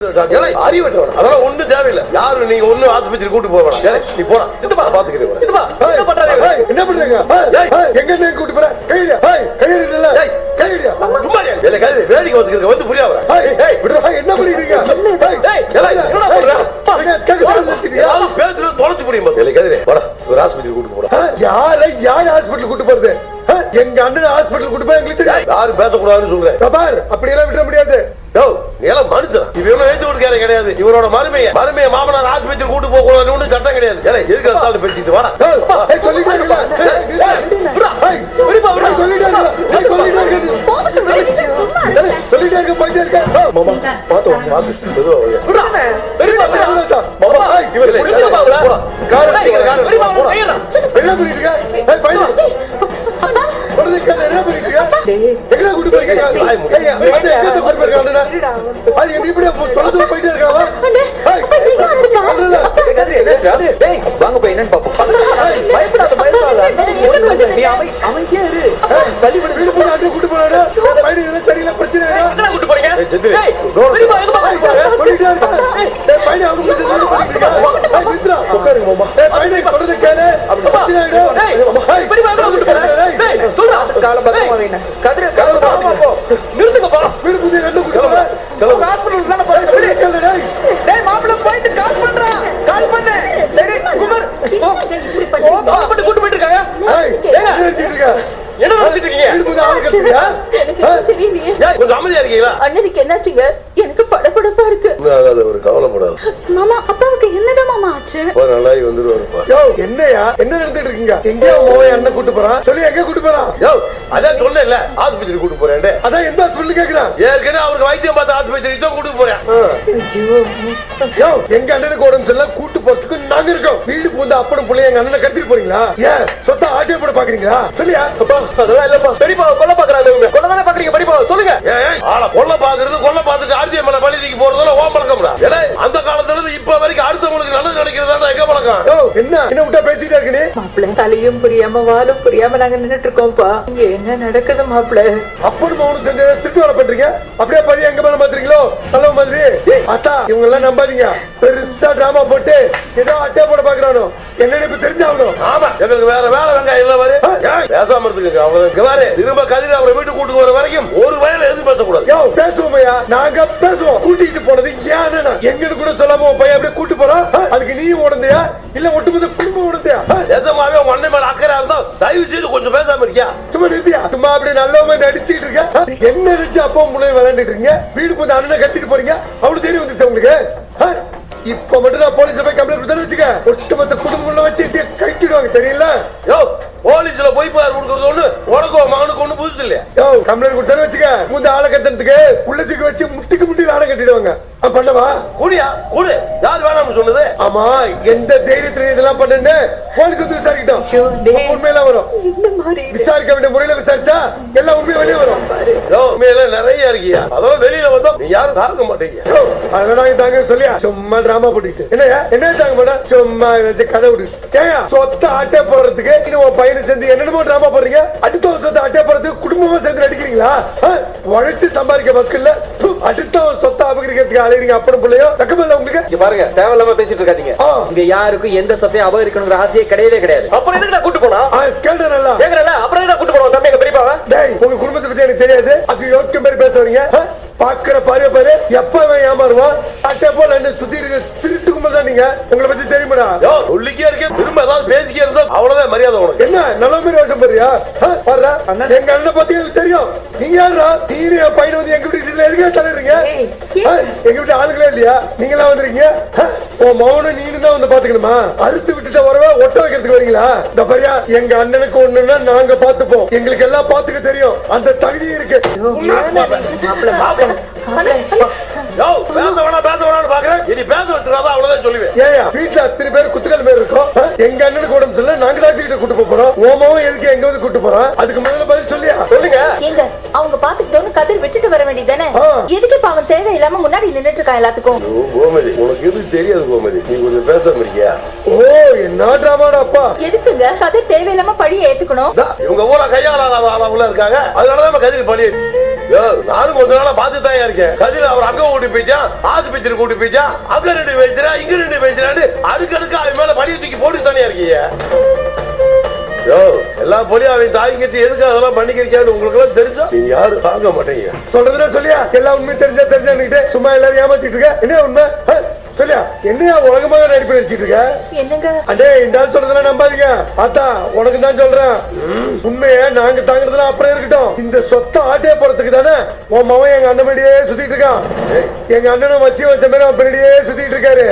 அதெல்லாம் ஒண்ணும் தேவையில்லை. யாரு நீங்க ஒண்ணு ஆஸ்பத்திரி கூட்டு போக வேணாம். நீ போறா பாத்துக்கிறேன். என்ன பண்றீங்க? எங்க கூட்டு போற? வேடிக்கை வந்துருக்க வந்து புரியாத என்ன பண்ணிருக்கீங்க? பேசுறது தொலைச்சு புரியும். ஒரு ஆஸ்பத்திரி கூட்டு போற. யார் ஹாஸ்பிட்டல் கூட்டு போறது? எங்க அண்ணன் ஹாஸ்பிட்டல் கூட்டு போய் எங்களுக்கு தெரியாது. யாரும் பேசக்கூடாதுன்னு சொல்றேன். அப்படி எல்லாம் விட முடியாது. மனுஷன் இவன் எழுத்து கொடுக்கார கிடையாது. இவரோட மருமைய மாமனார் ஆஸ்பத்திரி கூட்டு போக கூடாதுன்னு சட்டம் கிடையாது. எதுக்கு பேசிட்டு வாடா சொல்லிட்டே போயிட்டே இருக்க. சரியில்லை பிரச்சனை அண்ணனுக்கு என்னாச்சுங்க? எனக்கு படபடப்பா இருக்கு. ஒரு கவலைப்படாது மாமா. அப்பாவுக்கு என்னடா மாமா ஆச்சு? நல்லாயி வந்துருவாருப்பா. என்னையா என்ன நடந்துட்டு இருக்கீங்க? எங்கேயோ அண்ணன் கூட்டு போறான் சொல்லி எங்க கூட்டு போறான்? அதான் சொன்னேன்ல ஆஸ்பத்திரி கூட்டு போறேன். அதான் எந்த ஹாஸ்பிட்டல் கேக்குறான்? ஏற்கனவே அவருக்கு வைத்தியம் பார்த்த ஆஸ்பத்திரி தான் கூட்டு போறேன். எங்க அண்ணனுக்கு உடம்பு சரியில்லை கூட்டு போறதுக்கு நாங்க இருக்கோம். வீடு பூந்து அப்பனும் பிள்ளை எங்க அண்ணனை கத்திட்டு போறீங்களா? ஏன் சொத்த ஆட்டிய போட பாக்குறீங்களா? சொல்லியா? அதெல்லாம் இல்லப்பா. பெரியப்பா கொல்ல பாக்குறாங்க. கொல்ல தானே பாக்குறீங்க? பெரியப்பா சொல்லுங்க. கொல்ல பாக்குறது கொல்ல பாத்துட்டு ஆர்ஜிஎம் மேல பள்ளிக்கு போறதுல ஓம் பழக்கம்டா. அந்த காலத்துல இருந்து இப்ப வரைக்கும் அடுத்தவங்களுக்கு நல்லது நினைக்கிறதா எங்க பழக்கம்? என்ன விட்டா பேசிட்டே இருக்கு நீ? மாப்பிள்ள தலையும் புரியாம வாலும் புரியாம நாங்க நின்னுட்டு இருக்கோம்ப்பா. இங்க என்ன நடக்குது மாப்பிள்ள? அப்படி மௌனம் செஞ்சு திட்டு வர பண்றீங்க. அப்படியே பழி எங்க மேல மாத்துறீங்களோ நல்ல மாதிரி. அத்தா இவங்க எல்லாம் நம்பாதீங்க. பெருசா டிராமா போட்டு ஏதோ அட்டை போட பாக்குறானோ என்ன இப்ப தெரிஞ்சாகணும். ஆமா எங்களுக்கு வேற வேலை வெங்காயம் இல்ல வரு. பேசாம இருந்துங்க. அவங்க வேற திரும்ப கதிர அவரை வீட்டு கூட்டு வர வரைக்கும் ஒரு வயல எதுவும் பேசக்கூடாது. பேசுவோமையா நாங்க பேசுவோம். கூட்டிட்டு போனது ஏன் எங்கன்னு கூட சொல்லாம பையன் அப்படியே கூட்டு போறோம். அதுக்கு நீ உடந்தையா இல்ல ஒட்டுமொத்த குடும்பம் உடந்தையா? நிஜமாவே உங்க அண்ணன் மேல அக்கறை இருந்தா தயவு செய்து கொஞ்சம் பேசாம இருக்கியா? சும்மா நிறுத்தியா? சும்மா அப்படி நல்லவங்க நடிச்சுட்டு இருக்க. என்ன நினைச்சு அப்பா முன்னாடி விளையாண்டுட்டு இருக்கீங்க? வீடு போய் அண்ணனை கத்திட்டு போறீங்க. அவளுக்கு தெரியும் வந்துச்சு உங்களுக்கு. இப்ப மட்டும் நான் போலீஸ்ல போய் கம்ப்ளைண்ட் கொடுத்தேன்னு வச்சுக்க ஒட்டுமொத்த குடும்பம் வச்சு கைத்திடுவாங்க தெரியல. போலீஸ்ல போய் பாரு கொடுக்கறது ஒண்ணு உனக்கும் மகனுக்கு ஒண்ணு புதுசு இல்லையா? கம்ப்ளைண்ட் கொடுத்தேன்னு வச்சுக்க முந்த ஆளை கத்துறதுக்கு உள்ளத்துக்கு வச்சு முட்டிக்கு ஆளை கட்டிடுவாங்க. பண்ணவா கூடியா கூடு யார் வேணாம்னு சொன்னது? ஆமா எந்த தைரியத்துல இதெல்லாம் பண்ணு போலீஸ் வந்து விசாரிக்கிட்டோம். உண்மையெல்லாம் வரும். விசாரிக்க வேண்டிய முறையில விசாரிச்சா எல்லாம் உண்மையை வெளியே வரும். உண்மையில நிறைய இருக்கியா? அதெல்லாம் வெளியில வந்தோம் நீ யாரும் தாங்க மாட்டீங்க. அதெல்லாம் தாங்க சொல்லியா சும்மா டிராமா போட்டுக்கிட்டு என்ன தாங்க மாட்டேன். சும்மா ஏதாச்சும் கதை விட்டு ஏன் சொத்த ஆட்டை போடுறதுக்கு இன்னும் பையனை சேர்ந்து என்னென்னமோ டிராமா போடுறீங்க. அடுத்த சொத்த ஆட்டை போடுறதுக்கு குடும்பமா சேர்ந்து நடிக்கிறீங்களா? உழைச்சு சம்பாதிக்க மக்கள் அடுத்த சொத்த அபகரிக்கிறதுக்கு அலைகிறீங்க. அப்பனும் பிள்ளையோ தக்கமில்ல உங்களுக்கு. பாருங்க தேவையில்லாம பேசிட்டு இருக்காதீங்க. இங்க யாருக்கும் எந்த சொத்தையும் அபகரிக்கணுங்கிற ஆசையே கிடையவே கிடையாது. அப்புறம் எதுக்கு நான் கூட்டு போனா? கேள்ற நல்லா கேக்குறல. அப்புறம் என்ன கூட்டு போறோம்? தம்பி எங்க பெரியப்பாவா? டேய் உங்க குடும்பத்தை பத்தி எனக்கு தெரியாது. அப்படி யோக்கியம் பேர் பேசுறீங்க. பாக்குற பாரு எப்ப ஏமாறுவோம் அட்டை போல சுத்தி திருட்டு கும்பல் தான் நீங்க. உங்களை பத்தி தெரியுமா? உள்ளிக்கே இருக்கேன் திரும்ப ஏதாவது பேசிக்கே இருந்தா அவ்வளவுதான் மரியாதை உனக்கு. என்ன நல்ல மாதிரி யோசனை பாரியா? எங்க அண்ணனை பத்தி எனக்கு தெரியும். நீங்க யாரா? நீங்க பையன் வந்து எங்க வீட்டு எதுக்கே தலைறீங்க? எங்க வீட்டு ஆளுங்களே இல்லையா? நீங்களா வந்துருக்கீங்க. மௌனம் நீனு தான் வந்து பாத்துக்கணுமா? அறுத்து விட்டுட்ட வரவா ஒட்ட வைக்கிறதுக்கு வரீங்களா? இந்த பையா எங்க அண்ணனுக்கு ஒண்ணுன்னா நாங்க பாத்துப்போம். எங்களுக்கு எல்லாம் பாத்துக்க தெரியும். அந்த தகுதி இருக்கு. வீட்டுல அத்தனை பேர் குத்துக்கள் பேர் இருக்கும். எங்க அண்ணனுக்கு உடம்பு சொல்ல நாங்க டாக்டர் கிட்ட கூட்டு போறோம். ஓமாவும் எதுக்கு எங்க வந்து கூட்டு போறோம்? அதுக்கு முதல்ல பதில் சொல்லியா சொல்லுங்க. எங்க அவங்க பாத்துக்கிட்டவங்க கதிர் விட்டுட்டு வர வேண்டியதானே? எதுக்கு பாவம் தேவையில்லாம முன்னாடி நின்னுட்டு இருக்கான் எல்லாத்துக்கும்? கோமதி உனக்கு எது தெரியாது கோமதி. நீ கொஞ்சம் பேசாம இருக்கியா? ஓ என்ன டிராமாடா அப்பா. எதுக்குங்க கதிர் தேவையில்லாம பழிய ஏத்துக்கணும்? இவங்க ஊரா கையாளாத ஆளா இருக்காங்க. அதனாலதான் கதிர் பழி நானும் கொஞ்ச நாளா பாத்து தான் இருக்கேன். கதிர் அவர் அங்க கூட்டி போயிட்டா, ஆஸ்பத்திரி கூட்டி போயிட்டா, அங்க 2 பேசுறா, இங்க 2 பேசுறான்னு அதுக்கு அவன் மேல பழிய தூக்கி போட்டு தானே இருக்கீங்க. எல்லா போலியும் அவன் தாய்கிட்ட எதுக்கு அதெல்லாம் பண்ணிக்கிறான்னு உங்களுக்கு எல்லாம் தெரிஞ்சா நீங்க யாரும் தாங்க மாட்டீங்க. சொல்றதுல சொல்லியா எல்லா உண்மையும் தெரிஞ்சான்னுட்டு சும்மா எல்லாரும் ஏமாத்திட்டு இருக்க. என்ன உண்மை சொல்லியா? என்னையா உலகமாக நடிப்பு நடிச்சிட்டு இருக்க? என்னங்க அடே இந்த சொல்றதுல நம்பாதீங்க. அத்தா உனக்கு தான் சொல்றேன், உண்மையை நாங்க தாங்கிறதுல அப்புறம் இருக்கட்டும். இந்த சொத்தை ஆட்டே போறதுக்கு தானே உன் மவன் எங்க அண்ணன் மேடியே சுத்திட்டு இருக்கான். எங்க அண்ணனும் வசியம் வச்ச மாதிரி அவன் பின்னாடியே சுத்திட்டு இருக்காரு.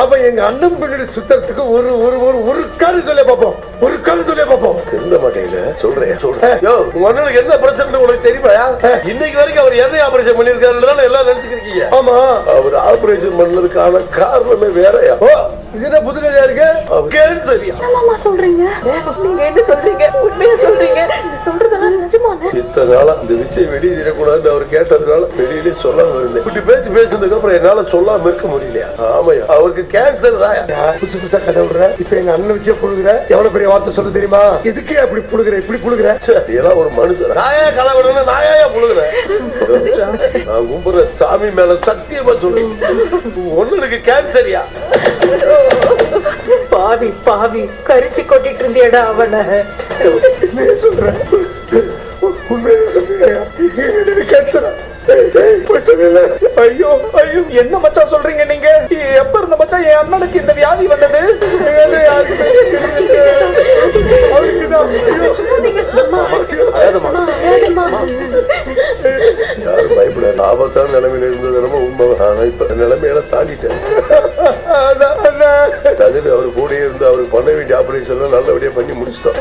அவன் எங்க அண்ணன் பின்னாடி சுத்துறதுக்கு ஒரு ஒரு ஒரு ஒரு காரணம் சொல்ல பாப்போம், ஒரு காரணம் சொல்ல பாப்போம். திருந்த மாட்டேங்கல சொல்றேன் சொல்றேன். உங்க அண்ணனுக்கு என்ன பிரச்சனை உனக்கு தெரியுமா? இன்னைக்கு வரைக்கும் அவர் என்ன ஆபரேஷன் பண்ணிருக்காரு எல்லாம் நினைச்சுக்கிறீங்க. ஆமா, அவர் ஆபரேஷன் பண்ணதுக்கான காரணமே வேறயா? இது புது கதையா இருக்கு. சரியா சொல்றீங்க? நீங்க என்ன சொல்றீங்க? உண்மையா சொல்றீங்க? சொல்றதெல்லாம் நிஜமானே? இத்தனை நாளா இந்த விஷயம் வெளியே தெரியக்கூடாது அவர் கேட்டதுனால வெளியிலே சொல்லாம இருந்தேன். இப்படி பேச்சு பேசுனதுக்கு அப்புறம் என்னால சொல்லாம இருக்க முடியலையா? ஆமையா, அவருக்கு கேன்சர் தான். புதுசு புதுசா கதை விடுற. இப்ப எங்க அண்ணன் வச்சே புடுங்குற. எவ்வளவு பெரிய வார்த்தை சொல்ல தெரியுமா? எதுக்கு அப்படி புடுங்குற? இப்படி புடுங்குற? எல்லாம் ஒரு மனுஷன். நாயா கதை விடுறேன், நாயா புடுங்குறேன். நான் கும்பிடுற சாமி மேல சத்தியமா சொல்றேன், ஒண்ணுக்கு கேன்சரியா? பாவி பாவி கரிச்சு கொட்டிட்டு இருந்தியடா அவனை. சொல்றேன் உண்மையை சொல்றீங்க. கேன்சரா? ஐயோ ஐயோ, என்ன மச்சான் சொல்றீங்க நீங்க? எப்ப இருந்த மச்சான் என் அண்ணனுக்கு இந்த வியாதி வந்தது? யாரும் பயப்பட ஆபத்தான நிலைமையில இருந்தது நம்ம உண்மை. ஆனா இப்ப நிலைமையில தாண்டிட்டேன். கதிர் அவரு கூட இருந்து அவருக்கு பண்ண வேண்டிய ஆபரேஷன் நல்லபடியா பண்ணி முடிச்சிட்டோம்.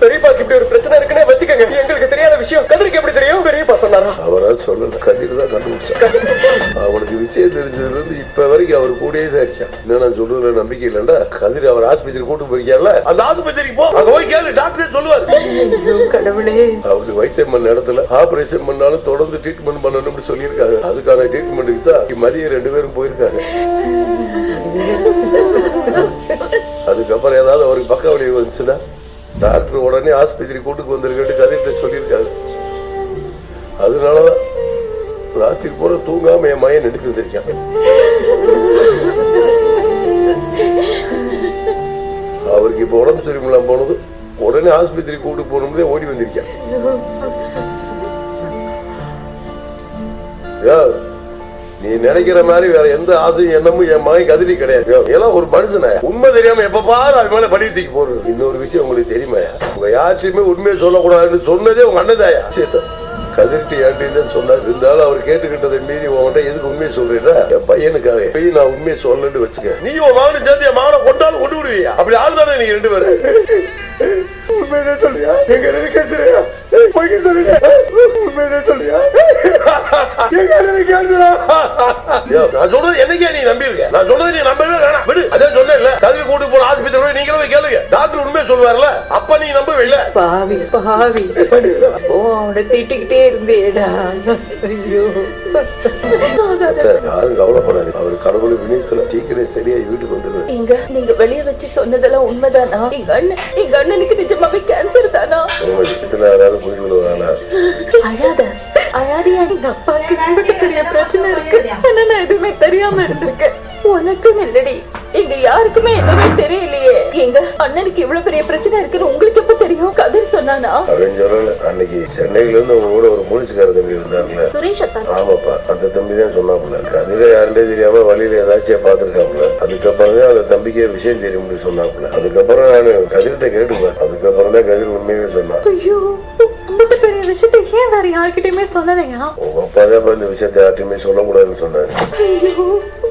பெரியப்பாக்கு இப்படி ஒரு பிரச்சனை இருக்குன்னே வச்சுக்கோங்க. எங்களுக்கு தெரியாத விஷயம் கதிருக்கு எப்படி தெரியும்? பெரியப்பா சொன்னாரா? அவரா சொல்லல, கதிர் தான் கண்டுபிடிச்சான். அவனுக்கு விஷயம் தெரிஞ்சதுல இருந்து இப்ப வரைக்கும் அவர் கூடயே தான் இருக்கான். என்ன நான் சொல்றதுல நம்பிக்கை இல்லைன்னா கதிர் அவர் ஆஸ்பத்திரி கூட்டு போயிருக்காருல, அந்த ஆஸ்பத்திரிக்கு போ, அங்க போய் கேளு, டாக்டர் சொல்லுவார். கடவுளே, அவருக்கு வைத்தியம் பண்ண இடத்துல ஆபரேஷன் பண்ணாலும் தொடர்ந்து ட்ரீட்மெண்ட் பண்ணணும்னு சொல்லியிருக்காங்க. அதுக்கான ட்ரீட்மெண்ட்டுக்கு தான் மதியம் 2 பேரும் போயிருக்காங்க. அதுக்கப்புறம் ஏதாவது அவருக்கு பக்க வலி வந்துச்சுன்னா டாக்டர் உடனே ஆஸ்பத்திரி கூட்டுக்கு வந்திருக்கட்டு கதிர்கிட்ட சொல்லியிருக்காங்க. அதனாலதான் ராத்திரி போற தூங்காம என் மயன் எடுத்து வந்திருக்கான். அவருக்கு இப்ப உடம்பு சரியில்லாம போனது உடனே ஆஸ்பத்திரி கூட்டு போகணும்னு ஓடி வந்திருக்கான். நீ நினைக்கிற மாதிரி வேற எந்த ஆசையும் எண்ணமும் என் மகன் கதிரி கிடையாது. எல்லாம் ஒரு மனுஷன உண்மை தெரியாம எப்ப பாரு அது மேல படி தூக்கி போடுறது. இன்னொரு விஷயம் உங்களுக்கு தெரியுமா? உங்க யார்ட்டையுமே உண்மையை சொல்லக்கூடாதுன்னு சொன்னதே உங்க அண்ணதாயா கதிர்ட்டு ஏன்ட்டு சொன்னார். இருந்தாலும் அவர் கேட்டுக்கிட்டதை மீறி உன்கிட்ட எதுக்கு உண்மையை சொல்றீங்களா? என் பையனுக்காக போய் நான் உண்மையை சொல்லணும்னு வச்சுக்க. நீ உன் மகனை சேர்ந்து என் மகனை கொண்டாலும் கொண்டு விடுவியா? அப்படி ஆள் தானே நீங்க 2 பேரும். உண்மையதான் சொல்றியா? எங்க கேட்கிறியா? பொய்க்க சொல்றியா? உண்மையதான் சொல்றியா? நான் சொல்றது என்னைக்கே நீ நம்பி இருக்க? நான் சொல்றது நீ நம்பவே வேணாம், விடு. அதே சொன்ன கதிரி கூட்டு போன ஆஸ்பத்திரி நீங்களும் போய் கேளுங்க, டாக்டர் உண்மையை சொல்லுவார்ல, அப்ப நீ நம்பவே இல்ல. பாவி பாவி அவனை திட்டிக்கிட்டே இருந்தேடா. ஐயோ, யாரும் கவலைப்படாது. அவர் கடவுள் வினியத்துல சீக்கிரம் சரியாயி வீட்டுக்கு வந்துடுவார். எங்க நீங்க வெளியே வச்சு சொன்னதெல்லாம் உண்மைதானா? எங்க அண்ணனுக்கு நிஜமாவே கேன்சர் தானா? யாராவது புரிஞ்சு விடுவாங்களா? அழாத அழாதியா? எங்க அப்பாவுக்கு இம்பட்டு பெரிய பிரச்சனை இருக்கு. ஆனா நான் எதுவுமே தெரியாம இருந்திருக்கேன். உனக்கும் இல்லடி, எங்க யாருக்குமே எதுவுமே தெரியலையே. எங்க அண்ணனுக்கு இவ்வளவு பெரிய பிரச்சனை இருக்குன்னு உங்களுக்கு எப்ப தெரியும்? கதிர் சொன்னானா? அவன் சொல்லல. அன்னைக்கு சென்னையில இருந்து உங்க கூட ஒரு போலீஸ்கார தம்பி இருந்தாருல, சுரேஷ். ஆமாப்பா, அந்த தம்பி தான் சொன்னாப்புல. கதிர யாருன்னே தெரியாம வழியில ஏதாச்சும் பாத்துருக்காப்புல. அதுக்கப்புறம் தான் அந்த தம்பிக்கே விஷயம் தெரியும்னு சொன்னாப்புல. அதுக்கப்புறம் நான் கதிர்கிட்ட கேட்டுப்பேன். அதுக்கப்புறம் தான் கதிர் உண்மையுமே சொன்னான். ஐயோ, பெரிய விஷயத்தை ஏன் வேற யார்கிட்டயுமே சொல்லலையா? உங்க அப்பா தான் இந்த விஷயத்தை யார்ட்டையுமே சொல்லக்கூடாதுன்னு சொன்னாரு.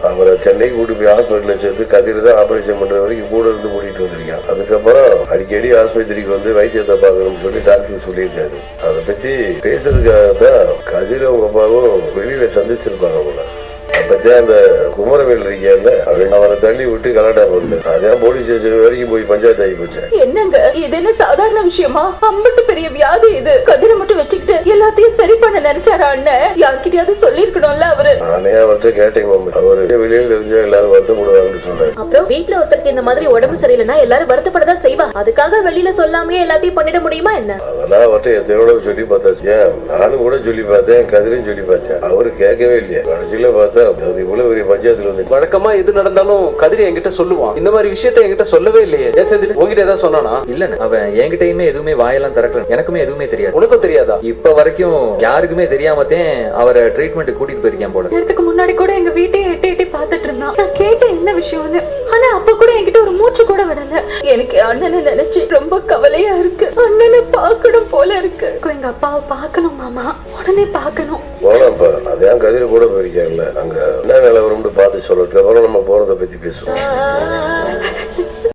அவரை சென்னைக்கு கூட்டு போய் ஹாஸ்பிட்டல்ல சேர்த்து கதிர தான் ஆபரேஷன் பண்ற வரைக்கும் கூட இருந்து கூட்டிட்டு வந்திருக்கான். அதுக்கப்புறம் அடிக்கடி ஆஸ்பத்திரிக்கு வந்து வைத்தியத்தை பார்க்கணும்னு சொல்லி டாக்டர் சொல்லியிருக்காரு. அதை பத்தி பேசுறதுக்காக தான் கதிர உங்க அப்பாவும் வெளியில சந்திச்சிருப்பாங்க போல. அப்பதான் அந்த குமரவேல் இருக்கியால, அவரை தள்ளி விட்டு கலாட்டா பண்ணு. அதான் போலீஸ் ஸ்டேஷன் வரைக்கும் போய் பஞ்சாயத்து ஆகி போச்சு. என்னங்க இது? என்ன சாதாரண விஷயமா? அம்பட்டு பெரிய வியாதி இது. கதிரை மட்டும் வச்சுக்கிட்டு எல்லாத்தையும் சரி பண்ண நினைச்சாரா அண்ணன்? யார்கிட்டயாவது சொல்லிருக்கணும்ல அவரு. நானே அவர்கிட்ட கேட்டேன். அவரு வெளியில தெரிஞ்சா எல்லாரும் வருத்தப்படுவாங்கன்னு சொன்னாரு. அப்புறம் வீட்டுல ஒருத்தருக்கு இந்த மாதிரி உடம்பு சரியில்லைன்னா எல்லாரும் வருத்தப்படதான் செய்வா. அதுக்காக வெளியில சொல்லாமே எல்லாத்தையும் பண்ணிட முடியுமா என்ன? அதெல்லாம் அவர்கிட்ட எத்தனையோட சொல்லி பார்த்தாச்சு. ஏன் நானும் கூட சொல்லி பார்த்தேன், கதிரையும் சொல்லி பார்த்தேன். அவரு கேட்கவே இல்லையா. கடைசியில பார்த்தா அது இவ்வளவு பெரிய பஞ்சாயத்துல வந்து வழக்கமா எது நடந்தாலும் கதிரி என்கிட்ட சொல்லுவான். இந்த மாதிரி விஷயத்த என்கிட்ட சொல்லவே இல்லையே. ஏன் செந்தில் உங்ககிட்ட ஏதாவது சொன்னானா? இல்ல அவன் என்கிட்டயுமே எதுவுமே வாயெல்லாம் திறக்கல. எனக்குமே எதுவுமே தெரியாது. உனக்கும் தெரியாதா? இப்ப வரைக்கும் யாருக்குமே தெரியாமத்தேன் அவரை ட்ரீட்மெண்ட் கூட்டிட்டு போயிருக்கேன் போல. நேரத்துக்கு முன்னாடி கூட எங்க வீட்டையே எட்டி எட்டி பாத்துட்டு இருந்தான். நான் கேட்டேன் என்ன விஷயம்னு. ஆனா அப்ப கூட என்கிட்ட ஒரு மூச்சு கூட விடல. எனக்கு அண்ணனை நினைச்சு ரொம்ப கவலையா இருக்கு. அண்ணனை பார்க்கணும் போல இருக்கு. எங்க அப்பாவை பார்க்கணும் மாமா, உடனே பார்க்கணும். போனப்ப அதான் கதிர கூட போயிருக்காங்கல்ல, அங்க என்ன நிலவரம்னு பார்த்து சொல்லட்டும். அப்புறம் நம்ம போறத பத்தி பேசுவோம்.